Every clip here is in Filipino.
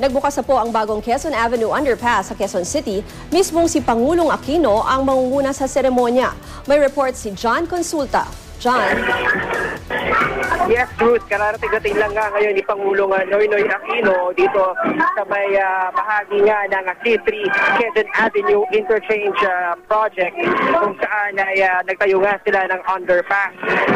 Nagbukas na po ang bagong Quezon Avenue Underpass sa Quezon City. Mismong si Pangulong Aquino ang mangunguna sa seremonya. May report si John Consulta. John? Yes, Ruth. Kararating-dating lang nga ngayon ni Pangulong Noynoy Aquino dito sa may bahagi nga ng C3 Quezon Avenue Interchange Project kung saan ay nagtayo nga sila ng underpass.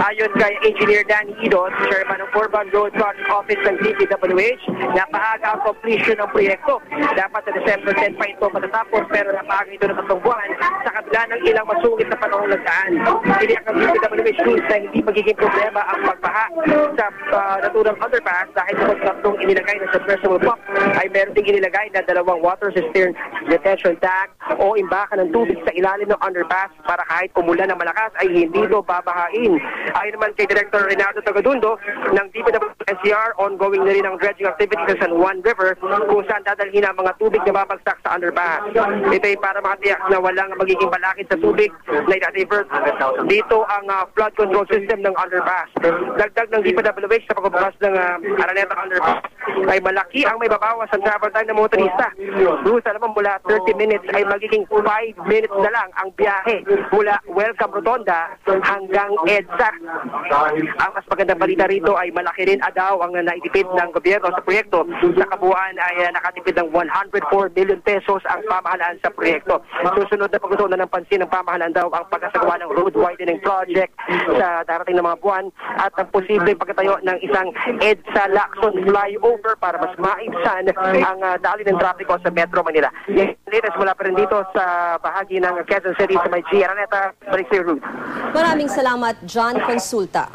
Ayon kay Engineer Danny Idot, Chairman ng Urban Road Project Office ng DPWH, napaaga ang completion ng proyekto. Dapat sa December 10 pa ito matatapos pero napaaga ito ng 3 buwan sa kabila ng ilang masungit na panahon nagdaan. Tiniyak ng DPWH Rules na hindi magiging problema ang pagbaha sa naturang underpass dahil sa tatlong inilagay na submersible pump ay meron ding inilagay na 2 water cistern detention tank o imbakan ng tubig sa ilalim ng underpass para kahit umulan ng malakas ay hindi ito babahain. Ayon naman kay Director Renato Tagadundo ng DPWH, ongoing na rin ang dredging activity sa San Juan River kung saan dadalhin ang mga tubig na babagsak sa underpass. Ito ay para makatiyak na walang magiging balakid sa tubig na i-divert dito ang flood control system ng underpass. Dagdag ng DPWH sa pagbubukas ng Araneta Underpass ay malaki ang may babawas sa travel time ng motorista. Bruce, alam mo, mula 30 minutes ay magiging 5 minutes na lang ang biyahe mula Welcome Rotonda hanggang EDSA. Ang mas magandang balita rito ay malaki rin daw ang naitipid ng gobyerno sa proyekto. Sa kabuuan ay nakatipid ng 104 million pesos ang pamahalaan sa proyekto. Susunod na pagtutunan ng pansin ng pamahalaan daw ang pagkasagawa ng road widening project sa darating na mga buwan at ang posibleng pagkatayo ng isang EDSA Lacson flyover para mas maibsan ang dali ng trapiko sa Metro Manila. Yes, latest mula pa rin dito sa bahagi ng Quezon City sa may G. Araneta, balik sa Ruth. Maraming salamat, John Consulta.